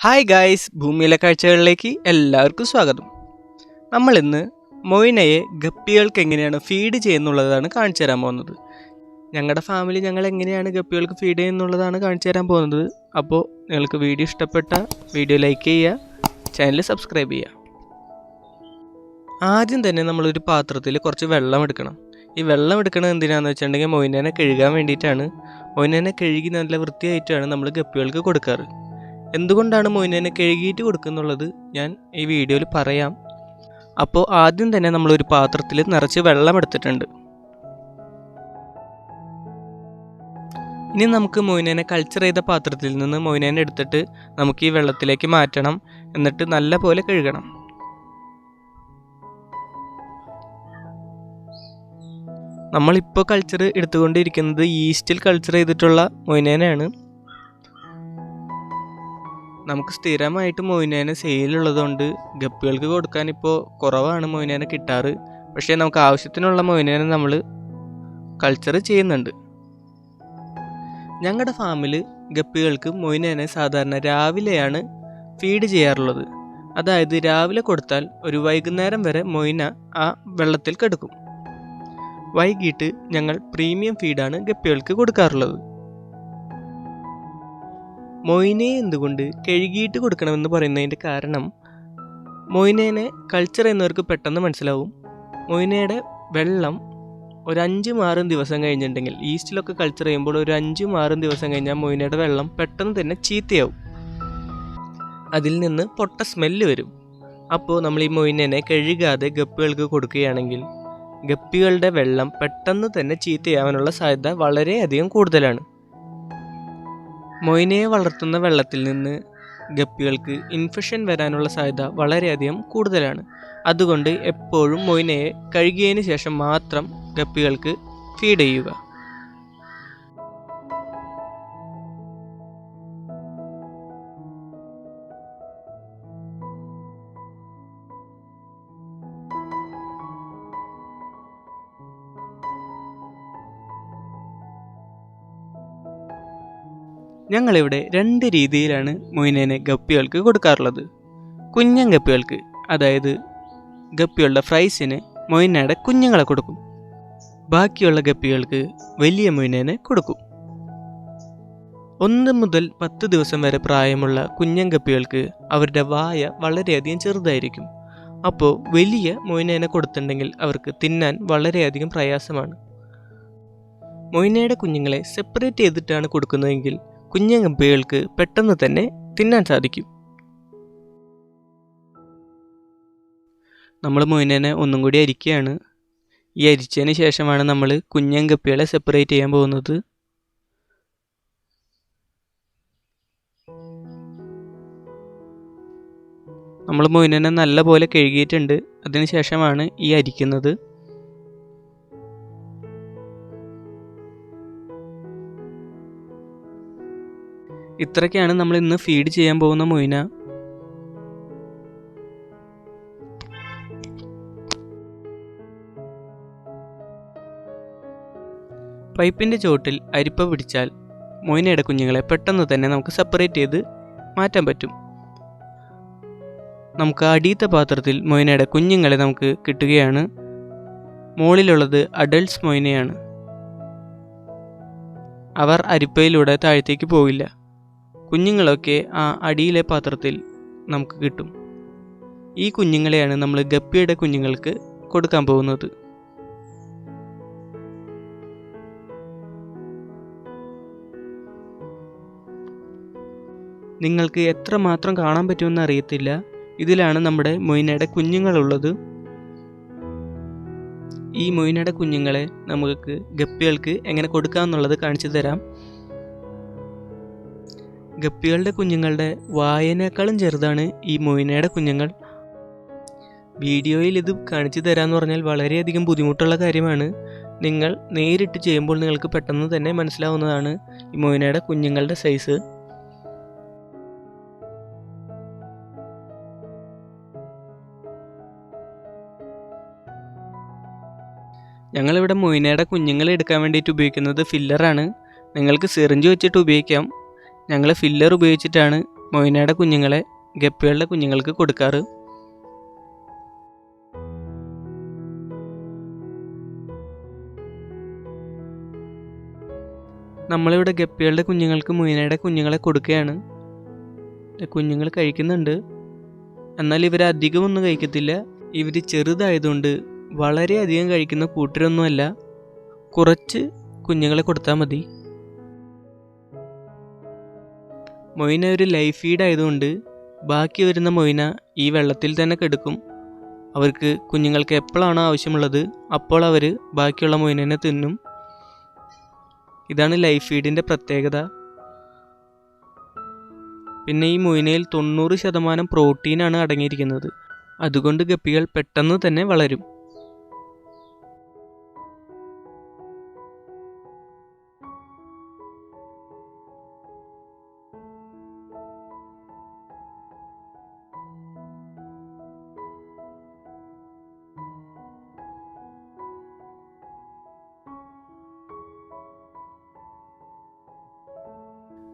Hi guys, ഭൂമിയിലെ കാഴ്ചകളിലേക്ക് എല്ലാവർക്കും സ്വാഗതം. നമ്മളിന്ന് മൊയിനയെ ഗപ്പികൾക്ക് എങ്ങനെയാണ് ഫീഡ് ചെയ്യുന്നുള്ളതാണ് കാണിച്ചു തരാൻ പോകുന്നത്. ഞങ്ങളുടെ ഫാമിലി ഞങ്ങൾ എങ്ങനെയാണ് ഗപ്പികൾക്ക് ഫീഡ് ചെയ്യുന്നുള്ളതാണ് കാണിച്ചു തരാൻ പോകുന്നത്. അപ്പോൾ നിങ്ങൾക്ക് വീഡിയോ ഇഷ്ടപ്പെട്ട വീഡിയോ ലൈക്ക് ചെയ്യുക, ചാനൽ സബ്സ്ക്രൈബ് ചെയ്യുക. ആദ്യം തന്നെ നമ്മളൊരു പാത്രത്തിൽ കുറച്ച് വെള്ളം എടുക്കണം. ഈ വെള്ളം എടുക്കുന്നത് എന്തിനാണെന്ന് വെച്ചിട്ടുണ്ടെങ്കിൽ മൊയിനേനെ കഴുകാൻ വേണ്ടിയിട്ടാണ്. മൊയിനേനെ കഴുകി നല്ല വൃത്തിയായിട്ടാണ് നമ്മൾ ഗപ്പികൾക്ക് കൊടുക്കാറ്. എന്തുകൊണ്ടാണ് മൊയിനേനെ കഴുകിയിട്ട് കൊടുക്കുന്നുള്ളത് ഞാൻ ഈ വീഡിയോയിൽ പറയാം. അപ്പോൾ ആദ്യം തന്നെ നമ്മളൊരു പാത്രത്തിൽ നിറച്ച് വെള്ളം എടുത്തിട്ടുണ്ട്. ഇനി നമുക്ക് മൊയിനേനെ കൾച്ചർ ചെയ്ത പാത്രത്തിൽ നിന്ന് മൊയിനേനെ എടുത്തിട്ട് നമുക്ക് ഈ വെള്ളത്തിലേക്ക് മാറ്റണം. എന്നിട്ട് നല്ല പോലെ കഴുകണം. നമ്മളിപ്പോൾ കൾച്ചർ എടുത്തുകൊണ്ടിരിക്കുന്നത് ഈസ്റ്റിൽ കൾച്ചർ ചെയ്തിട്ടുള്ള മൊയിനേനെയാണ്. നമുക്ക് സ്ഥിരമായിട്ട് മൊയിനേനെ സെയിലുള്ളതുകൊണ്ട് ഗപ്പികൾക്ക് കൊടുക്കാൻ ഇപ്പോൾ കുറവാണ് മൊയിനേനെ കിട്ടാറ്. പക്ഷേ നമുക്ക് ആവശ്യത്തിനുള്ള മൊയിനേനെ നമ്മൾ കൾച്ചർ ചെയ്യുന്നുണ്ട്. ഞങ്ങളുടെ ഫാമിൽ ഗപ്പികൾക്ക് മൊയിനേനെ സാധാരണ രാവിലെയാണ് ഫീഡ് ചെയ്യാറുള്ളത്. അതായത് രാവിലെ കൊടുത്താൽ ഒരു വൈകുന്നേരം വരെ മൊയിന ആ വെള്ളത്തിൽ കിടക്കും. വൈകിട്ട് ഞങ്ങൾ പ്രീമിയം ഫീഡാണ് ഗപ്പികൾക്ക് കൊടുക്കാറുള്ളത്. മൊയിനയെ എന്തുകൊണ്ട് കഴുകിയിട്ട് കൊടുക്കണമെന്ന് പറയുന്നതിൻ്റെ കാരണം, മൊയിനേനെ കൾച്ചർ ചെയ്യുന്നവർക്ക് പെട്ടെന്ന് മനസ്സിലാവും. മൊയിനയുടെ വെള്ളം ഒരു 5-6 ദിവസം കഴിഞ്ഞിട്ടുണ്ടെങ്കിൽ, ഈസ്റ്റിലൊക്കെ കൾച്ചർ ചെയ്യുമ്പോൾ ഒരു 5-6 ദിവസം കഴിഞ്ഞാൽ മൊയിനയുടെ വെള്ളം പെട്ടെന്ന് തന്നെ ചീത്തയാവും. അതിൽ നിന്ന് പൊട്ട സ്മെല്ല് വരും. അപ്പോൾ നമ്മൾ ഈ മൊയിനേനെ കഴുകാതെ ഗപ്പികൾക്ക് കൊടുക്കുകയാണെങ്കിൽ ഗപ്പികളുടെ വെള്ളം പെട്ടെന്ന് തന്നെ ചീത്തയാവാനുള്ള സാധ്യത വളരെയധികം കൂടുതലാണ്. മൊയിനയെ വളർത്തുന്ന വെള്ളത്തിൽ നിന്ന് ഗപ്പികൾക്ക് ഇൻഫെക്ഷൻ വരാനുള്ള സാധ്യത വളരെയധികം കൂടുതലാണ്. അതുകൊണ്ട് എപ്പോഴും മൊയിനയെ കഴുകിയതിന് ശേഷം മാത്രം ഗപ്പികൾക്ക് ഫീഡ് ചെയ്യുക. ഞങ്ങളിവിടെ 2 രീതിയിലാണ് മൊയിനേനെ ഗപ്പികൾക്ക് കൊടുക്കാറുള്ളത്. കുഞ്ഞൻ ഗപ്പികൾക്ക്, അതായത് ഗപ്പികളുടെ ഫ്രൈസിന് മൊയിനയുടെ കുഞ്ഞുങ്ങളെ കൊടുക്കും. ബാക്കിയുള്ള ഗപ്പികൾക്ക് വലിയ മൊയിനേനെ കൊടുക്കും. 1 മുതൽ 10 ദിവസം വരെ പ്രായമുള്ള കുഞ്ഞൻ ഗപ്പികൾക്ക് അവരുടെ വായ വളരെയധികം ചെറുതായിരിക്കും. അപ്പോൾ വലിയ മൊയിനേനെ കൊടുത്തിട്ടുണ്ടെങ്കിൽ അവർക്ക് തിന്നാൻ വളരെയധികം പ്രയാസമാണ്. മൊയിനയുടെ കുഞ്ഞുങ്ങളെ സെപ്പറേറ്റ് ചെയ്തിട്ടാണ് കൊടുക്കുന്നതെങ്കിൽ കുഞ്ഞൻ ഗപ്പികൾക്ക് പെട്ടെന്ന് തന്നെ തിന്നാൻ സാധിക്കും. നമ്മൾ മൊയിനേനെ ഒന്നും കൂടി അരിക്കുകയാണ്. ഈ അരിച്ചതിന് ശേഷമാണ് നമ്മൾ കുഞ്ഞൻ ഗപ്പികളെ സെപ്പറേറ്റ് ചെയ്യാൻ പോകുന്നത്. നമ്മൾ മൊയിനേനെ നല്ല പോലെ കഴുകിയിട്ടുണ്ട്. അതിന് ശേഷമാണ് ഈ അരിക്കുന്നത്. ഇത്രയ്ക്കാണ് നമ്മൾ ഇന്ന് ഫീഡ് ചെയ്യാൻ പോകുന്ന മൊയിന. പൈപ്പിൻ്റെ ചുവട്ടിൽ അരിപ്പ പിടിച്ചാൽ മൊയിനയുടെ കുഞ്ഞുങ്ങളെ പെട്ടെന്ന് തന്നെ നമുക്ക് സെപ്പറേറ്റ് ചെയ്ത് മാറ്റാൻ പറ്റും. നമുക്ക് അടിയത്തെ പാത്രത്തിൽ മൊയിനയുടെ കുഞ്ഞുങ്ങളെ നമുക്ക് കിട്ടുകയാണ്. മുകളിലുള്ളത് അഡൾട്ട്സ് മൊയിനയാണ്. അവർ അരിപ്പയിലൂടെ താഴത്തേക്ക് പോകില്ല. കുഞ്ഞുങ്ങളൊക്കെ ആ അടിയിലെ പാത്രത്തിൽ നമുക്ക് കിട്ടും. ഈ കുഞ്ഞുങ്ങളെയാണ് നമ്മൾ ഗപ്പിയുടെ കുഞ്ഞുങ്ങൾക്ക് കൊടുക്കാൻ പോകുന്നത്. നിങ്ങൾക്ക് എത്രമാത്രം കാണാൻ പറ്റുമെന്ന് അറിയത്തില്ല. ഇതിലാണ് നമ്മുടെ മൊയിനയുടെ കുഞ്ഞുങ്ങളുള്ളത്. ഈ മൊയിനയുടെ കുഞ്ഞുങ്ങളെ നമുക്ക് ഗപ്പികൾക്ക് എങ്ങനെ കൊടുക്കാമെന്നുള്ളത് കാണിച്ചു തരാം. ഗപ്പികളുടെ കുഞ്ഞുങ്ങളുടെ വായനേക്കാളും ചെറുതാണ് ഈ മൊയിനയുടെ കുഞ്ഞുങ്ങൾ. വീഡിയോയിൽ ഇത് കാണിച്ചു തരാമെന്ന് പറഞ്ഞാൽ വളരെയധികം ബുദ്ധിമുട്ടുള്ള കാര്യമാണ്. നിങ്ങൾ നേരിട്ട് ചെയ്യുമ്പോൾ നിങ്ങൾക്ക് പെട്ടെന്ന് തന്നെ മനസ്സിലാവുന്നതാണ് ഈ മൊയിനയുടെ കുഞ്ഞുങ്ങളുടെ സൈസ്. ഞങ്ങളിവിടെ മൊയിനയുടെ കുഞ്ഞുങ്ങളെ എടുക്കാൻ വേണ്ടിയിട്ട് ഉപയോഗിക്കുന്നത് ഫില്ലറാണ്. നിങ്ങൾക്ക് സിറിഞ്ച് വെച്ചിട്ട് ഉപയോഗിക്കാം. ഞങ്ങൾ ഫില്ലർ ഉപയോഗിച്ചിട്ടാണ് മൊയിനയുടെ കുഞ്ഞുങ്ങളെ ഗപ്പികളുടെ കുഞ്ഞുങ്ങൾക്ക് കൊടുക്കാറ്. നമ്മളിവിടെ ഗപ്പികളുടെ കുഞ്ഞുങ്ങൾക്ക് മൊയിനയുടെ കുഞ്ഞുങ്ങളെ കൊടുക്കുകയാണ്. കുഞ്ഞുങ്ങൾ കഴിക്കുന്നുണ്ട്, എന്നാൽ ഇവർ അധികമൊന്നും കഴിക്കത്തില്ല. ഇവർ ചെറുതായതുകൊണ്ട് വളരെയധികം കഴിക്കുന്ന കൂട്ടരൊന്നുമല്ല. കുറച്ച് കുഞ്ഞുങ്ങളെ കൊടുത്താൽ മതി. മൊയിന ഒരു ലൈഫ് ഫീഡ് ആയതുകൊണ്ട് ബാക്കി വരുന്ന മൊയിന ഈ വെള്ളത്തിൽ തന്നെ കിടക്കും. അവർക്ക് കുഞ്ഞുങ്ങൾക്ക് എപ്പോഴാണോ ആവശ്യമുള്ളത് അപ്പോൾ അവർ ബാക്കിയുള്ള മൊയിനെ തിന്നും. ഇതാണ് ലൈഫ് ഫീഡിൻ്റെ പ്രത്യേകത. പിന്നെ ഈ മൊയിനയിൽ 90% പ്രോട്ടീനാണ് അടങ്ങിയിരിക്കുന്നത്. അതുകൊണ്ട് ഗപ്പികൾ പെട്ടെന്ന് തന്നെ വളരും.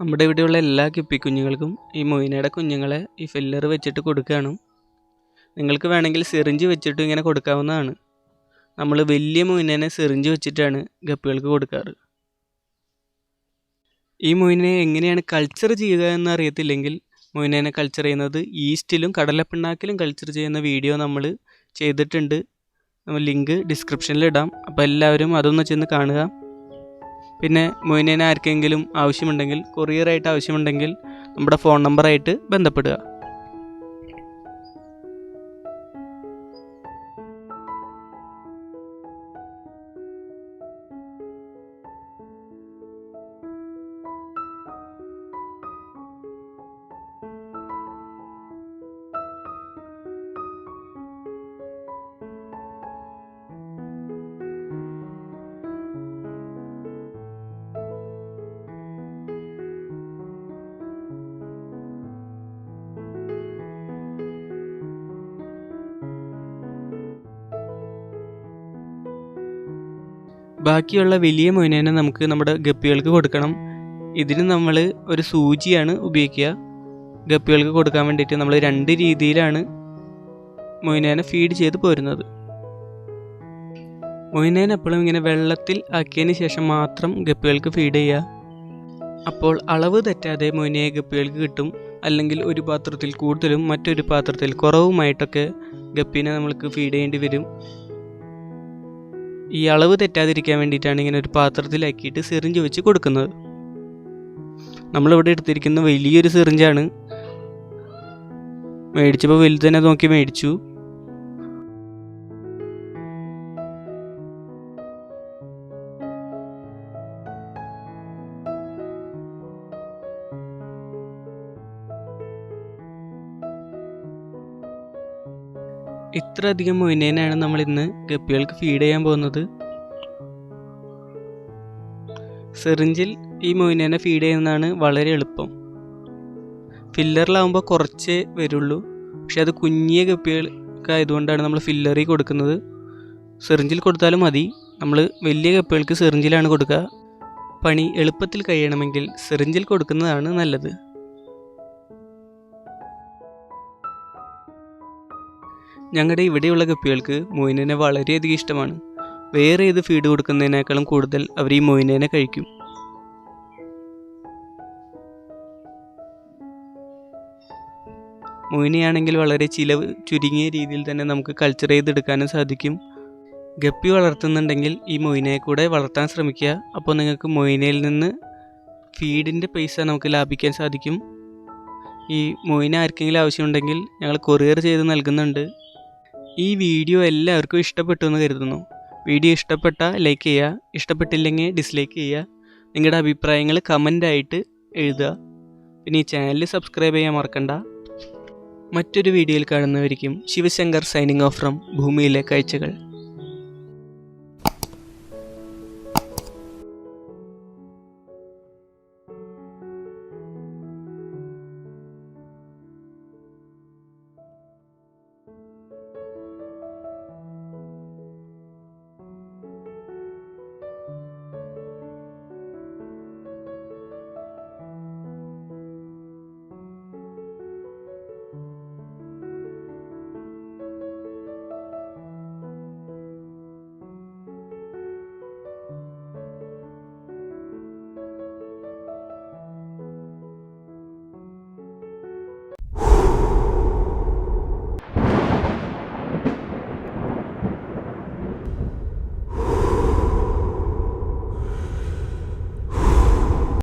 നമ്മുടെ ഇവിടെയുള്ള എല്ലാ ഗപ്പി കുഞ്ഞുങ്ങൾക്കും ഈ മൊയിനയുടെ കുഞ്ഞുങ്ങളെ ഈ ഫില്ലർ വെച്ചിട്ട് കൊടുക്കുകയാണ്. നിങ്ങൾക്ക് വേണമെങ്കിൽ സിറിഞ്ച് വെച്ചിട്ട് ഇങ്ങനെ കൊടുക്കാവുന്നതാണ്. നമ്മൾ വലിയ മൊയിനെ സിറിഞ്ച് വെച്ചിട്ടാണ് ഗപ്പികൾക്ക് കൊടുക്കാറ്. ഈ മൊയിനെ എങ്ങനെയാണ് കൾച്ചർ ചെയ്യുക എന്ന് അറിയത്തില്ലെങ്കിൽ മൊയിനെ കൾച്ചർ ചെയ്യുന്നത് ഈസ്റ്റിലും കടലപ്പിണ്ണാക്കിലും കൾച്ചർ ചെയ്യുന്ന വീഡിയോ നമ്മൾ ചെയ്തിട്ടുണ്ട്. നമ്മൾ ലിങ്ക് ഡിസ്ക്രിപ്ഷനിൽ ഇടാം. അപ്പോൾ എല്ലാവരും അതൊന്ന് ചെന്ന് കാണുക. പിന്നെ മൊയിനെ ആർക്കെങ്കിലും ആവശ്യമുണ്ടെങ്കിൽ, കൊറിയറായിട്ട് ആവശ്യമുണ്ടെങ്കിൽ നമ്മുടെ ഫോൺ നമ്പറായിട്ട് ബന്ധപ്പെടുക. ബാക്കിയുള്ള വലിയ മൊയിനെ നമുക്ക് നമ്മുടെ ഗപ്പികൾക്ക് കൊടുക്കണം. ഇതിന് നമ്മൾ ഒരു സൂചിയാണ് ഉപയോഗിക്കുക. ഗപ്പികൾക്ക് കൊടുക്കാൻ വേണ്ടിയിട്ട് നമ്മൾ 2 രീതിയിലാണ് മൊയിനെ ഫീഡ് ചെയ്ത് പോരുന്നത്. മൊയിനെ എപ്പോഴും ഇങ്ങനെ വെള്ളത്തിൽ ആക്കിയതിന് ശേഷം മാത്രം ഗപ്പികൾക്ക് ഫീഡ് ചെയ്യുക. അപ്പോൾ അളവ് തെറ്റാതെ മൊയിനയെ ഗപ്പികൾക്ക് കിട്ടും. അല്ലെങ്കിൽ ഒരു പാത്രത്തിൽ കൂടുതലും മറ്റൊരു പാത്രത്തിൽ കുറവുമായിട്ടൊക്കെ ഗപ്പീനെ നമ്മൾക്ക് ഫീഡ് ചെയ്യേണ്ടി വരും. ഈ അളവ് തെറ്റാതിരിക്കാൻ വേണ്ടിയിട്ടാണ് ഇങ്ങനെ ഒരു പാത്രത്തിലാക്കിയിട്ട് സിറിഞ്ച് വെച്ച് കൊടുക്കുന്നത്. നമ്മളിവിടെ എടുത്തിരിക്കുന്ന വലിയൊരു സിറിഞ്ചാണ്. മേടിച്ചപ്പോൾ വലുത് തന്നെ നോക്കി മേടിച്ചു. ഇത്ര അധികം മൊയിനെയാണ് നമ്മൾ ഇന്ന് ഗപ്പികൾക്ക് ഫീഡ് ചെയ്യാൻ പോകുന്നത്. സിറിഞ്ചിൽ ഈ മൊയിനെ ഫീഡ് ചെയ്യുന്നതാണ് വളരെ എളുപ്പം. ഫില്ലറിലാവുമ്പോൾ കുറച്ചേ വരുള്ളൂ. പക്ഷെ അത് കുഞ്ഞിയ ഗപ്പികൾക്കായതുകൊണ്ടാണ് നമ്മൾ ഫില്ലറിൽ കൊടുക്കുന്നത്. സിറിഞ്ചിൽ കൊടുത്താലും മതി. നമ്മൾ വലിയ ഗപ്പികൾക്ക് സിറിഞ്ചിലാണ് കൊടുക്കുക. പണി എളുപ്പത്തിൽ കഴിയണമെങ്കിൽ സിറിഞ്ചിൽ കൊടുക്കുന്നതാണ് നല്ലത്. ഞങ്ങളുടെ ഇവിടെയുള്ള ഗപ്പികൾക്ക് മൊയിനെ വളരെയധികം ഇഷ്ടമാണ്. വേറെ ഏത് ഫീഡ് കൊടുക്കുന്നതിനേക്കാളും കൂടുതൽ അവർ ഈ മൊയിനെ കഴിക്കും. മൊയിനയാണെങ്കിൽ വളരെ ചിലവ് ചുരുങ്ങിയ രീതിയിൽ തന്നെ നമുക്ക് കൾച്ചർ ചെയ്തെടുക്കാനും സാധിക്കും. ഗപ്പി വളർത്തുന്നുണ്ടെങ്കിൽ ഈ മൊയിനയെ കൂടെ വളർത്താൻ ശ്രമിക്കുക. അപ്പോൾ നിങ്ങൾക്ക് മൊയിനയിൽ നിന്ന് ഫീഡിൻ്റെ പൈസ നമുക്ക് ലാഭിക്കാൻ സാധിക്കും. ഈ മൊയിന ആർക്കെങ്കിലും ആവശ്യമുണ്ടെങ്കിൽ ഞങ്ങൾ കൊറിയർ ചെയ്ത് നൽകുന്നുണ്ട്. ഈ വീഡിയോ എല്ലാവർക്കും ഇഷ്ടപ്പെട്ടു എന്ന് കരുതുന്നു. വീഡിയോ ഇഷ്ടപ്പെട്ടാൽ ലൈക്ക് ചെയ്യുക, ഇഷ്ടപ്പെട്ടില്ലെങ്കിൽ ഡിസ്ലൈക്ക് ചെയ്യുക. നിങ്ങളുടെ അഭിപ്രായങ്ങൾ കമൻ്റായിട്ട് എഴുതുക. പിന്നെ ഈ ചാനൽ സബ്സ്ക്രൈബ് ചെയ്യാൻ മറക്കണ്ട. മറ്റൊരു വീഡിയോയിൽ കാണുന്നവരിക്കും ശിവശങ്കർ സൈനിങ് ഓഫ് ഫ്രം ഭൂമിയിലെ കാഴ്ചകൾ.